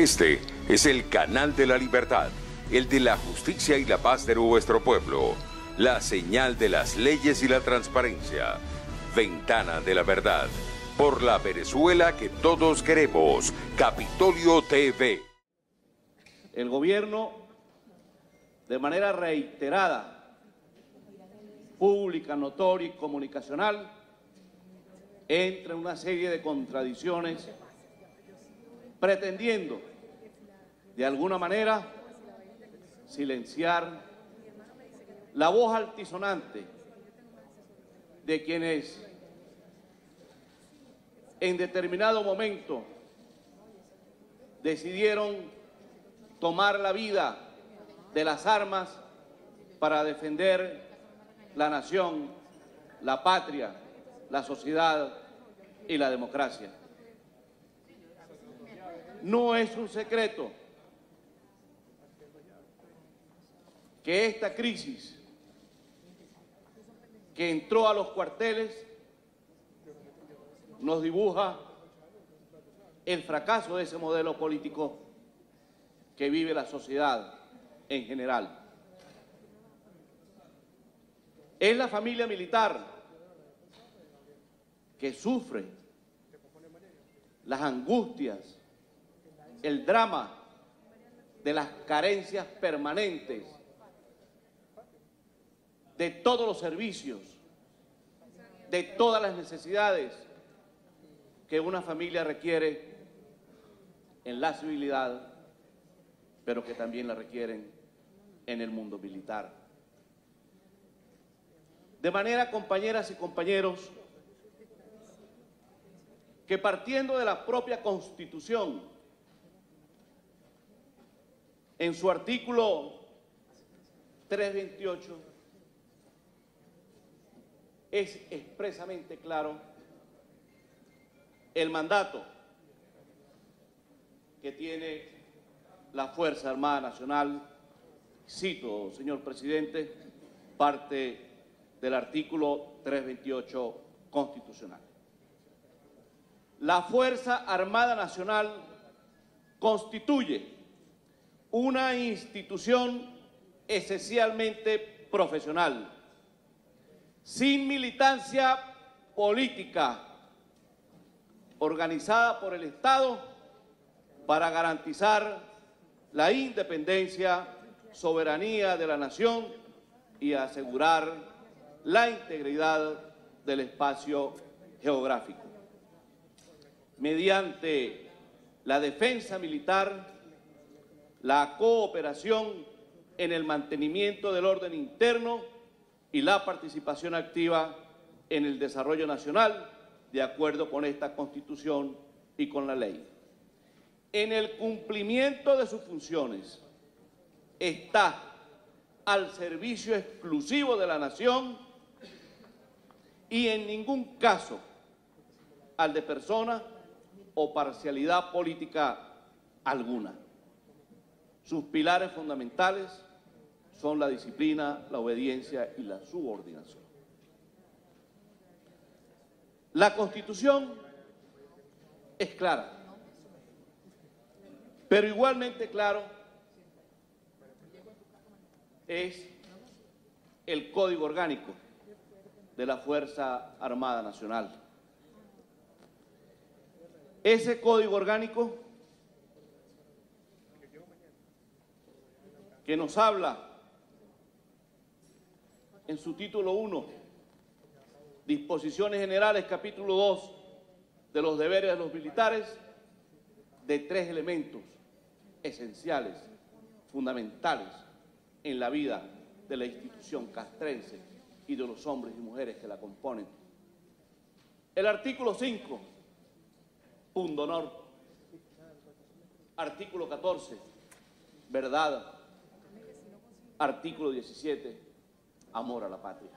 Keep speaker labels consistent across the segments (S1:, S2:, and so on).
S1: Este es el canal de la libertad, el de la justicia y la paz de nuestro pueblo, la señal de las leyes y la transparencia, Ventana de la Verdad, por la Venezuela que todos queremos, Capitolio TV.
S2: El gobierno, de manera reiterada, pública, notoria y comunicacional, entra en una serie de contradicciones, pretendiendo, de alguna manera, silenciar la voz altisonante de quienes en determinado momento decidieron tomar la vida de las armas para defender la nación, la patria, la sociedad y la democracia. No es un secreto que esta crisis que entró a los cuarteles nos dibuja el fracaso de ese modelo político que vive la sociedad en general. Es la familia militar que sufre las angustias, el drama de las carencias permanentes de todos los servicios, de todas las necesidades que una familia requiere en la civilidad, pero que también la requieren en el mundo militar. De manera, compañeras y compañeros, que partiendo de la propia Constitución, en su artículo 328, es expresamente claro el mandato que tiene la Fuerza Armada Nacional. Cito, señor presidente, parte del artículo 328 constitucional. La Fuerza Armada Nacional constituye una institución esencialmente profesional, sin militancia política, organizada por el Estado para garantizar la independencia, soberanía de la nación y asegurar la integridad del espacio geográfico. Mediante la defensa militar, la cooperación en el mantenimiento del orden interno y la participación activa en el desarrollo nacional, de acuerdo con esta Constitución y con la ley. En el cumplimiento de sus funciones está al servicio exclusivo de la nación y en ningún caso al de persona o parcialidad política alguna. Sus pilares fundamentales son la disciplina, la obediencia y la subordinación. La Constitución es clara, pero igualmente claro es el Código Orgánico de la Fuerza Armada Nacional. Ese Código Orgánico que nos habla en su título 1, Disposiciones Generales, capítulo 2, de los deberes de los militares, de tres elementos esenciales, fundamentales en la vida de la institución castrense y de los hombres y mujeres que la componen. El artículo 5, pundonor. Artículo 14, verdad. Artículo 17, amor a la patria.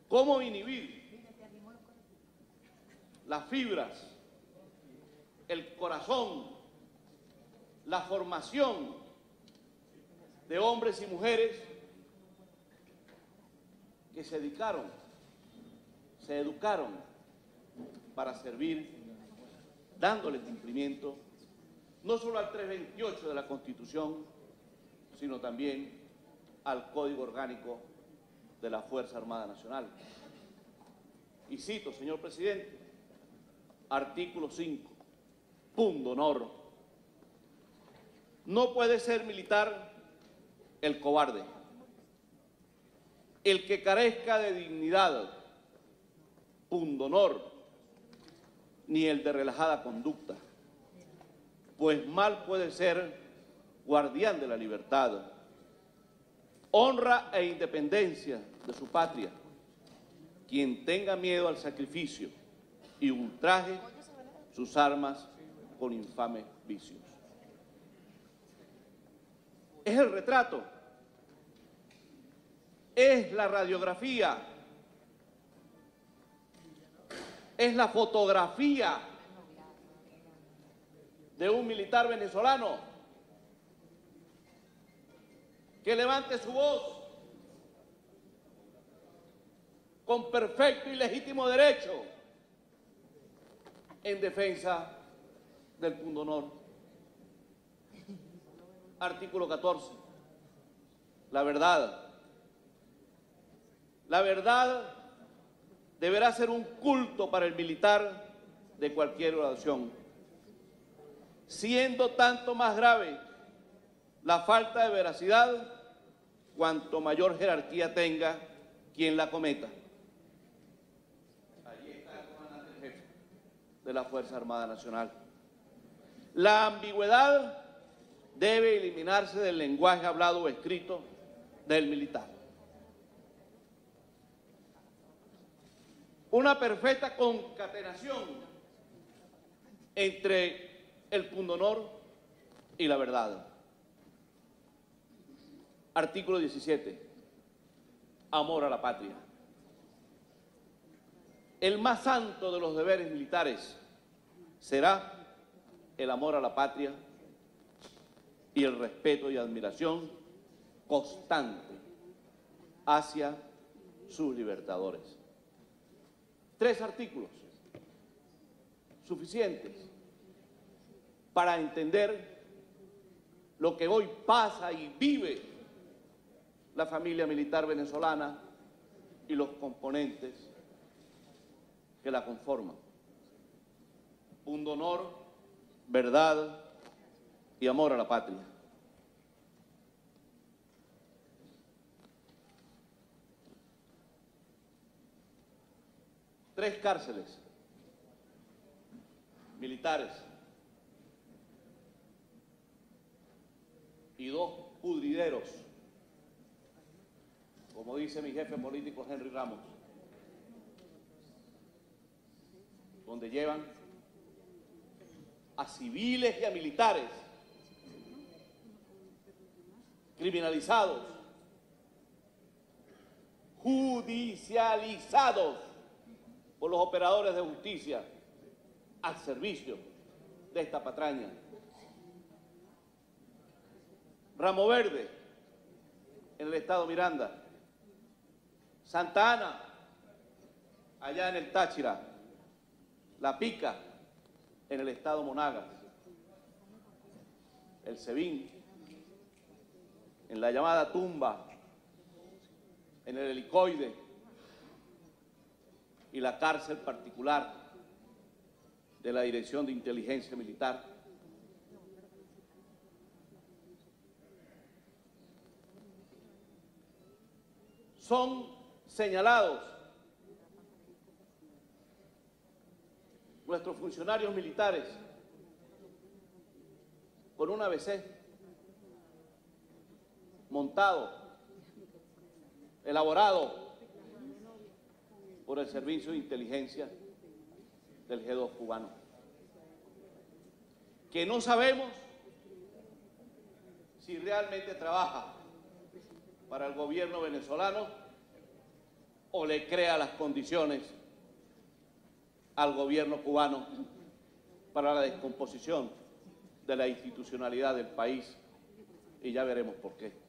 S2: ¿Cómo inhibir las fibras, el corazón, la formación de hombres y mujeres que se educaron para servir, dándole cumplimiento no solo al 328 de la Constitución, sino también al Código Orgánico de la Fuerza Armada Nacional. Y cito, señor presidente, artículo 5, punto honor. No puede ser militar el cobarde, el que carezca de dignidad, pundonor, ni el de relajada conducta, pues mal puede ser guardián de la libertad, honra e independencia de su patria, quien tenga miedo al sacrificio y ultraje sus armas con infames vicios. Es el retrato, es la radiografía, es la fotografía de un militar venezolano que levante su voz con perfecto y legítimo derecho en defensa del pundonor. Artículo 14. La verdad. La verdad deberá ser un culto para el militar de cualquier oración, siendo tanto más grave la falta de veracidad cuanto mayor jerarquía tenga quien la cometa. Allí está el comandante en jefe de la Fuerza Armada Nacional. La ambigüedad debe eliminarse del lenguaje hablado o escrito del militar. Una perfecta concatenación entre el pundonor y la verdad. Artículo 17. Amor a la patria. El más santo de los deberes militares será el amor a la patria y el respeto y admiración constante hacia sus libertadores. 3 artículos suficientes para entender lo que hoy pasa y vive la familia militar venezolana y los componentes que la conforman. Pundonor, verdad y amor a la patria. Tres cárceles militares y 2 pudrideros, como dice mi jefe político Henry Ramos, donde llevan a civiles y a militares criminalizados, judicializados por los operadores de justicia al servicio de esta patraña. Ramo Verde, en el estado Miranda. Santa Ana, allá en el Táchira. La Pica, en el estado Monagas. El Sebín, en la llamada Tumba, en el Helicoide, y la cárcel particular de la Dirección de Inteligencia Militar. Son señalados nuestros funcionarios militares con un ABC montado, elaborado por el Servicio de Inteligencia del G2 cubano, que no sabemos si realmente trabaja para el gobierno venezolano o le crea las condiciones al gobierno cubano para la descomposición de la institucionalidad del país, y ya veremos por qué.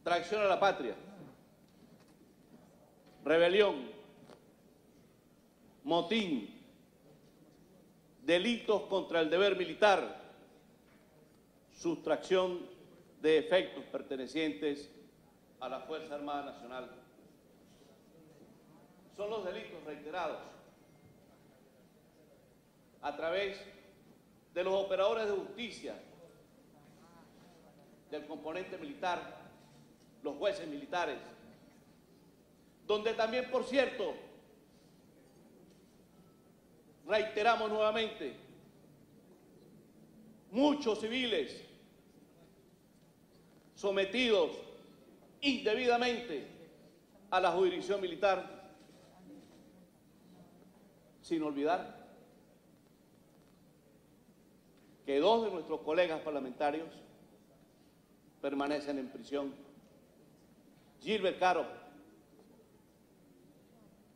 S2: Traición a la patria, rebelión, motín, delitos contra el deber militar, sustracción de efectos pertenecientes a la Fuerza Armada Nacional. Son los delitos reiterados a través de los operadores de justicia, del componente militar, los jueces militares, donde también, por cierto, reiteramos nuevamente, muchos civiles sometidos indebidamente a la jurisdicción militar, sin olvidar que 2 de nuestros colegas parlamentarios permanecen en prisión, Gilbert Caro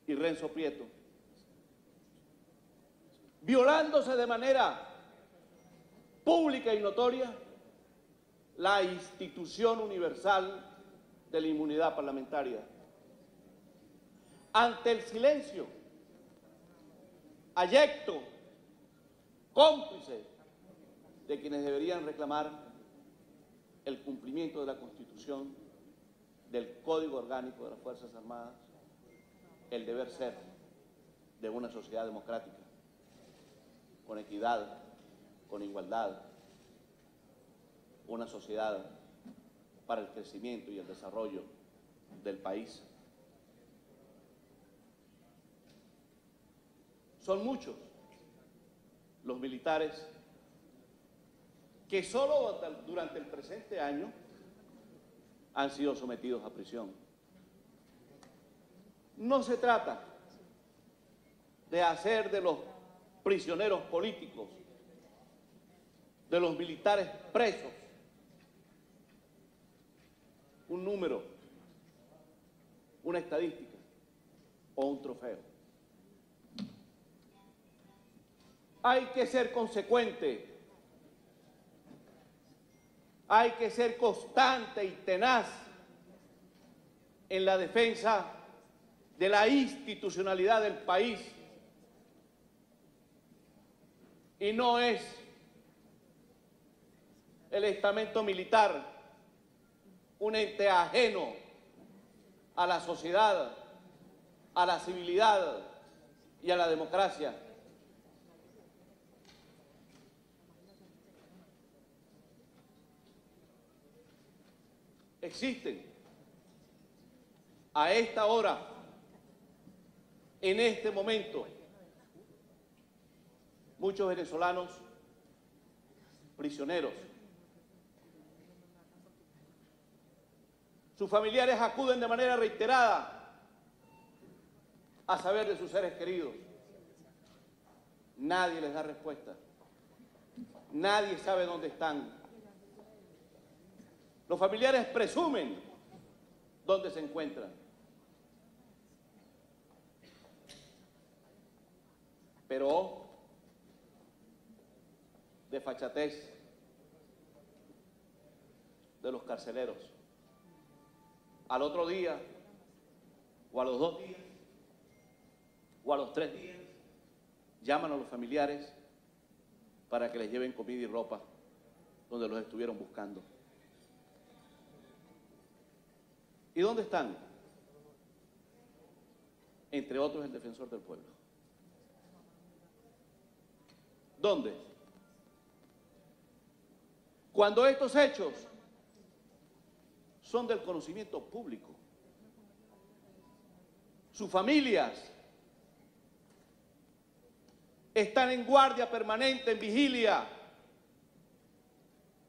S2: y Renzo Prieto, violándose de manera pública y notoria la institución universal de la inmunidad parlamentaria. Ante el silencio ayecto, cómplice de quienes deberían reclamar el cumplimiento de la Constitución, del Código Orgánico de las Fuerzas Armadas, el deber ser de una sociedad democrática, con equidad, con igualdad, una sociedad para el crecimiento y el desarrollo del país. Son muchos los militares que solo durante el presente año han sido sometidos a prisión. No se trata de hacer de los prisioneros políticos, de los militares presos, un número, una estadística o un trofeo. Hay que ser consecuente, hay que ser constante y tenaz en la defensa de la institucionalidad del país. Y no es el estamento militar un ente ajeno a la sociedad, a la civilidad y a la democracia. Existen a esta hora, en este momento, muchos venezolanos prisioneros. Sus familiares acuden de manera reiterada a saber de sus seres queridos. Nadie les da respuesta. Nadie sabe dónde están. Los familiares presumen dónde se encuentran. Pero desfachatez de los carceleros. Al otro día, o a los 2 días, o a los 3 días, llaman a los familiares para que les lleven comida y ropa donde los estuvieron buscando. ¿Y dónde están? Entre otros, el defensor del pueblo. ¿Dónde? Cuando estos hechos son del conocimiento público, sus familias están en guardia permanente, en vigilia,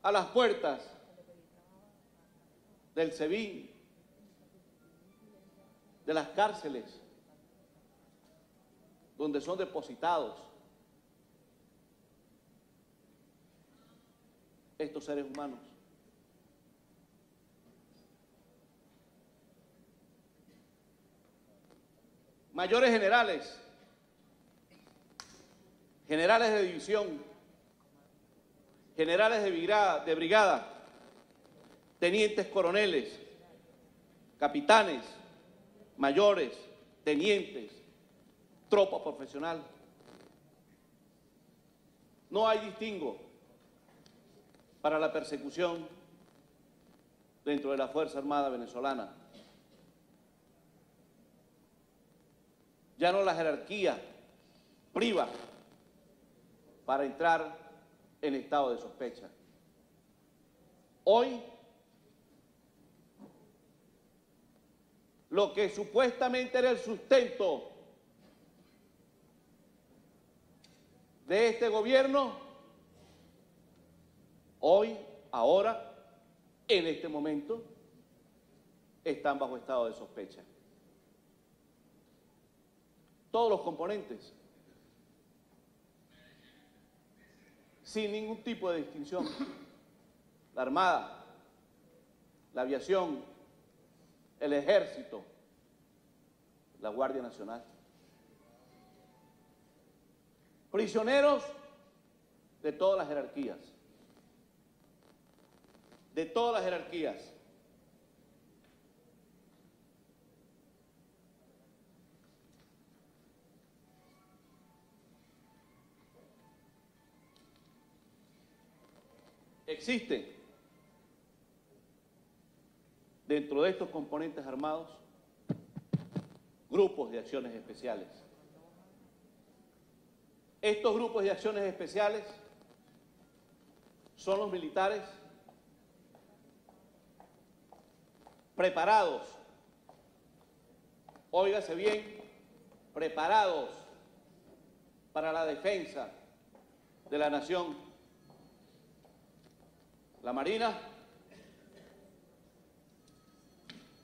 S2: a las puertas del SEBIN, de las cárceles, donde son depositados estos seres humanos. Mayores generales, generales de división, generales de brigada, tenientes coroneles, capitanes, mayores, tenientes, tropa profesional. No hay distingo para la persecución dentro de la Fuerza Armada venezolana. Ya no la jerarquía priva para entrar en estado de sospecha. Hoy, lo que supuestamente era el sustento de este gobierno, hoy, ahora, en este momento, están bajo estado de sospecha. Todos los componentes, sin ningún tipo de distinción. La Armada, la Aviación, el Ejército, la Guardia Nacional. Prisioneros de todas las jerarquías. De todas las jerarquías. Existen dentro de estos componentes armados grupos de acciones especiales. Estos grupos de acciones especiales son los militares preparados, óigase bien, preparados para la defensa de la nación. La Marina,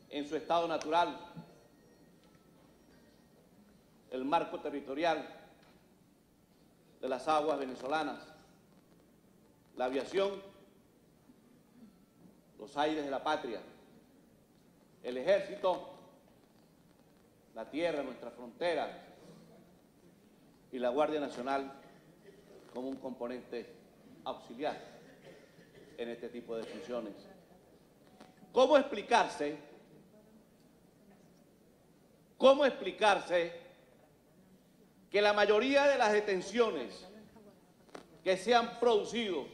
S2: en su estado natural, el marco territorial de las aguas venezolanas, la aviación, los aires de la patria, el ejército, la tierra, nuestra frontera, y la Guardia Nacional como un componente auxiliar en este tipo de funciones. ¿Cómo explicarse que la mayoría de las detenciones que se han producido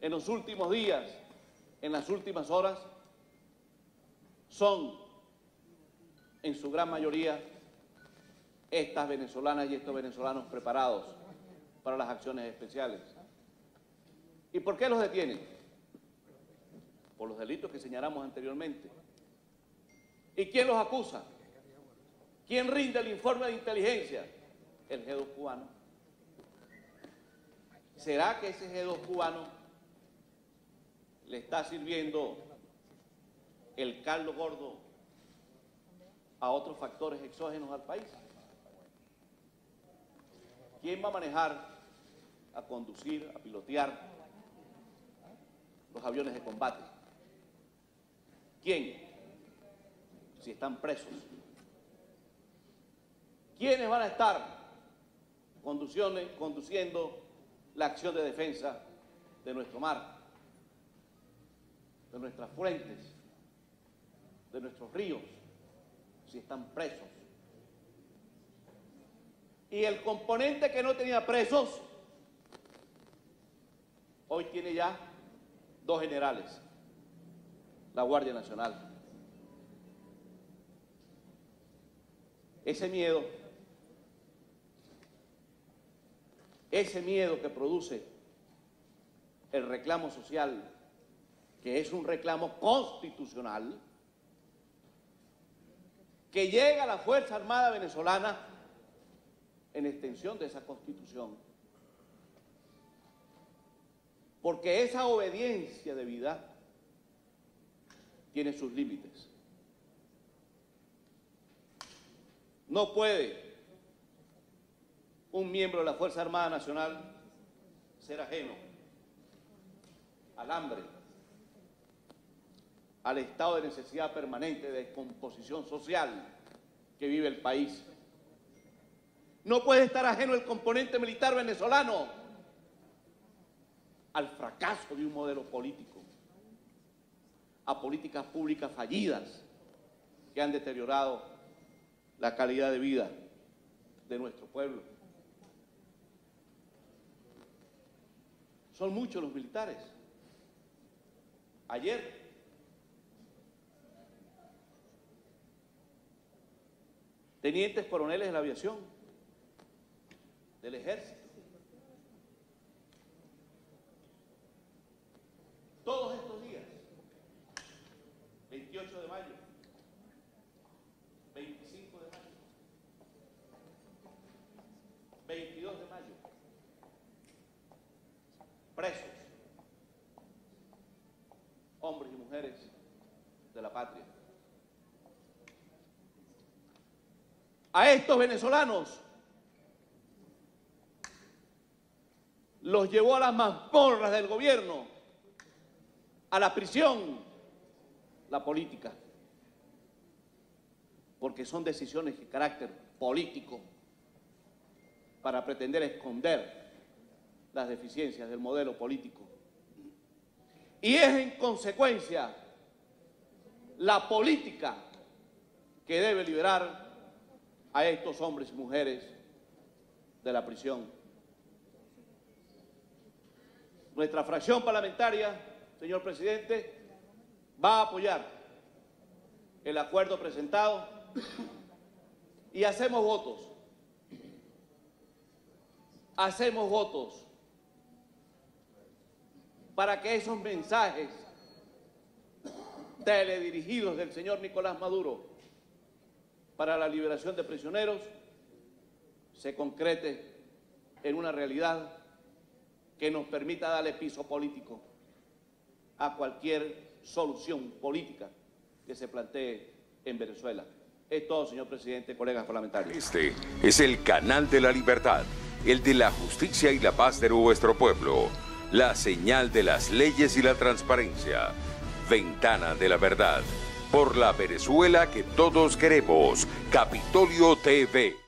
S2: en los últimos días, en las últimas horas, son en su gran mayoría estas venezolanas y estos venezolanos preparados para las acciones especiales? ¿Y por qué los detienen? Por los delitos que señalamos anteriormente. ¿Y quién los acusa? ¿Quién rinde el informe de inteligencia? El G2 cubano. ¿Será que ese G2 cubano le está sirviendo el caldo gordo a otros factores exógenos al país? ¿Quién va a manejar, a conducir, a pilotear los aviones de combate? ¿Quién? Si están presos. ¿Quiénes van a estar conduciendo la acción de defensa de nuestro mar, de nuestras fuentes, de nuestros ríos, si están presos? Y el componente que no tenía presos, hoy tiene ya 2 generales, la Guardia Nacional. Ese miedo que produce el reclamo social, que es un reclamo constitucional, que llega a la Fuerza Armada venezolana en extensión de esa Constitución, porque esa obediencia debida tiene sus límites. No puede un miembro de la Fuerza Armada Nacional ser ajeno al hambre, al estado de necesidad permanente de descomposición social que vive el país. No puede estar ajeno el componente militar venezolano al fracaso de un modelo político, a políticas públicas fallidas que han deteriorado la calidad de vida de nuestro pueblo. Son muchos los militares. Ayer tenientes coroneles de la aviación, del ejército, todos estos días, 28 de mayo, 25 de mayo, 22 de mayo, presos, hombres y mujeres de la patria. A estos venezolanos los llevó a las mazmorras del gobierno, a la prisión, la política, porque son decisiones de carácter político para pretender esconder las deficiencias del modelo político. Y es en consecuencia la política que debe liberar a estos hombres y mujeres de la prisión. Nuestra fracción parlamentaria, señor presidente, va a apoyar el acuerdo presentado y hacemos votos para que esos mensajes teledirigidos del señor Nicolás Maduro para la liberación de prisioneros se concrete en una realidad que nos permita darle piso político a cualquier solución política que se plantee en Venezuela. Es todo, señor presidente, colegas parlamentarios.
S1: Este es el canal de la libertad, el de la justicia y la paz de nuestro pueblo, la señal de las leyes y la transparencia, Ventana de la Verdad, por la Venezuela que todos queremos, Capitolio TV.